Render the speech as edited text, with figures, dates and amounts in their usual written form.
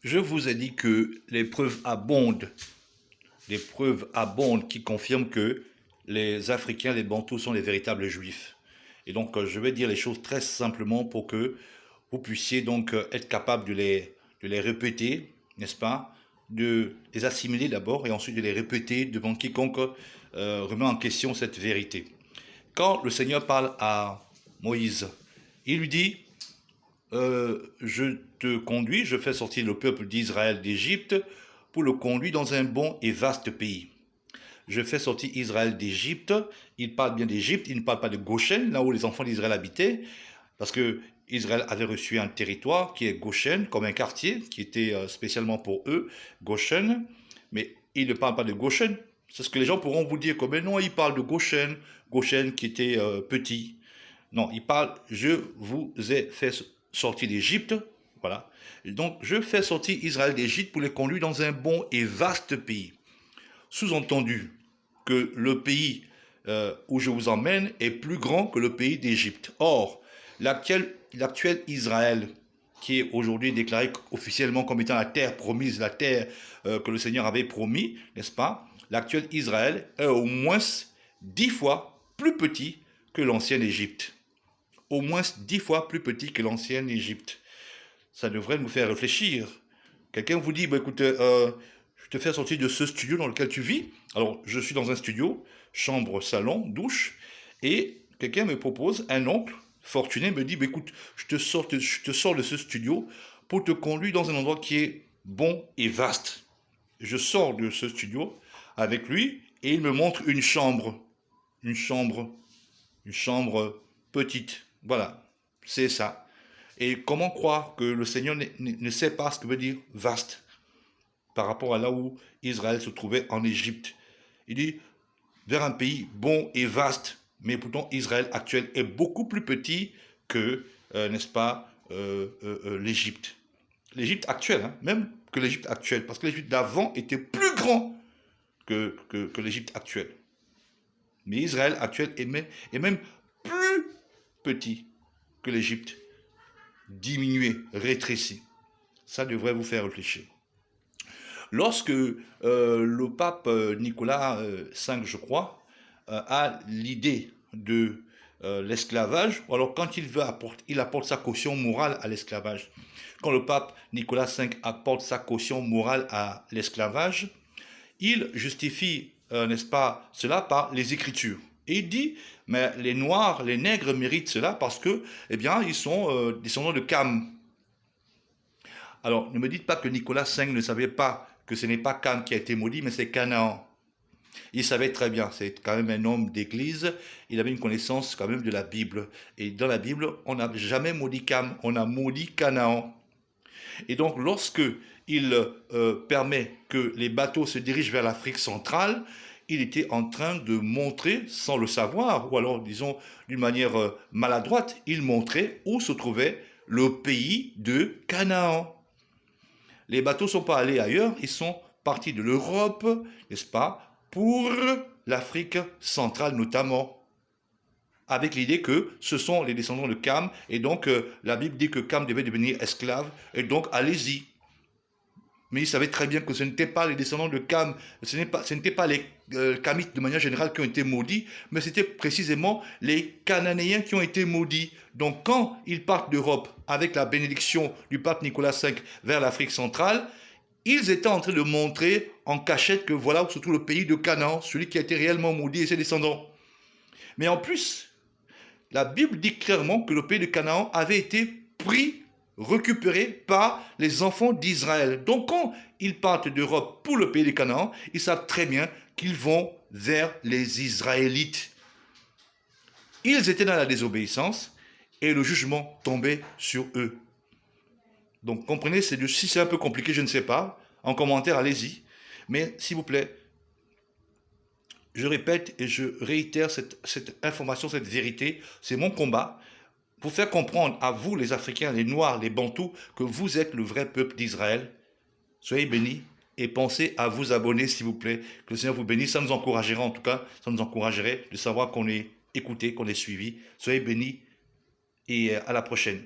Je vous ai dit que les preuves abondent qui confirment que les Africains, les Bantous sont les véritables Juifs. Et donc, je vais dire les choses très simplement pour que vous puissiez donc être capable de les répéter, n'est-ce pas? De les assimiler d'abord et ensuite de les répéter devant quiconque remet en question cette vérité. Quand le Seigneur parle à Moïse, il lui dit, je te conduis, je fais sortir le peuple d'Israël d'Égypte pour le conduire dans un bon et vaste pays. Je fais sortir Israël d'Égypte. Il parle bien d'Égypte, il ne parle pas de Goshen, là où les enfants d'Israël habitaient, parce que Israël avait reçu un territoire qui est Goshen, comme un quartier qui était spécialement pour eux, Goshen. Mais il ne parle pas de Goshen. C'est ce que les gens pourront vous dire, comme non, il parle de Goshen, Goshen qui était petit. Non, il parle, je vous ai fait sortir d'Égypte, voilà. Et donc, je fais sortir Israël d'Égypte pour les conduire dans un bon et vaste pays. Sous-entendu que le pays où je vous emmène est plus grand que le pays d'Égypte. Or, l'actuel Israël, qui est aujourd'hui déclaré officiellement comme étant la terre promise, la terre que le Seigneur avait promis, n'est-ce pas? L'actuel Israël est au moins 10 fois plus petit que l'ancienne Égypte. Au moins 10 fois plus petit que l'ancienne Égypte. Ça devrait nous faire réfléchir. Quelqu'un vous dit, bah, écoute, je te fais sortir de ce studio dans lequel tu vis. Alors, je suis dans un studio, chambre, salon, douche, et quelqu'un me propose, un oncle fortuné me dit, bah, écoute, je te sors de ce studio pour te conduire dans un endroit qui est bon et vaste. Je sors de ce studio avec lui et il me montre une chambre, une chambre petite. Voilà, c'est ça. Et comment croire que le Seigneur ne sait pas ce que veut dire vaste par rapport à là où Israël se trouvait en Égypte? Il dit vers un pays bon et vaste, mais pourtant Israël actuel est beaucoup plus petit que, n'est-ce pas, l'Égypte. L'Égypte actuelle, hein, même que l'Égypte actuelle, parce que l'Égypte d'avant était plus grand que l'Égypte actuelle. Mais Israël actuel est même plus petit que l'Égypte, diminué, rétréci. Ça devrait vous faire réfléchir. Lorsque le pape Nicolas V, je crois, a l'idée de l'esclavage, ou alors quand il apporte sa caution morale à l'esclavage. Quand le pape Nicolas V apporte sa caution morale à l'esclavage, il justifie, n'est-ce pas, cela par les Écritures. Et il dit, mais les Noirs, les Nègres méritent cela parce que, eh bien, ils sont descendants de Cam. Alors, ne me dites pas que Nicolas V ne savait pas que ce n'est pas Cam qui a été maudit, mais c'est Canaan. Il savait très bien, c'est quand même un homme d'église, il avait une connaissance quand même de la Bible. Et dans la Bible, on n'a jamais maudit Cam, on a maudit Canaan. Et donc, lorsque il permet que les bateaux se dirigent vers l'Afrique centrale, il était en train de montrer, sans le savoir, ou alors, disons, d'une manière maladroite, il montrait où se trouvait le pays de Canaan. Les bateaux ne sont pas allés ailleurs, ils sont partis de l'Europe, n'est-ce pas, pour l'Afrique centrale notamment, avec l'idée que ce sont les descendants de Cam, et donc la Bible dit que Cam devait devenir esclave, et donc allez-y. Mais il savait très bien que ce n'étaient pas les descendants de Cam, ce n'étaient pas les Camites de manière générale qui ont été maudits, mais c'était précisément les Cananéens qui ont été maudits. Donc quand ils partent d'Europe avec la bénédiction du pape Nicolas V vers l'Afrique centrale, ils étaient en train de montrer en cachette que voilà surtout le pays de Canaan, celui qui a été réellement maudit et ses descendants. Mais en plus, la Bible dit clairement que le pays de Canaan avait été pris, récupéré par les enfants d'Israël. Donc quand ils partent d'Europe pour le pays de Canaan, ils savent très bien qu'ils vont vers les Israélites. Ils étaient dans la désobéissance et le jugement tombait sur eux. Donc comprenez, si c'est un peu compliqué, je ne sais pas. En commentaire, allez-y. Mais s'il vous plaît, je répète et je réitère cette information, cette vérité. C'est mon combat pour faire comprendre à vous, les Africains, les Noirs, les Bantous, que vous êtes le vrai peuple d'Israël. Soyez bénis et pensez à vous abonner, s'il vous plaît. Que le Seigneur vous bénisse. Ça nous encouragera, en tout cas, ça nous encouragerait de savoir qu'on est écouté, qu'on est suivi. Soyez bénis et à la prochaine.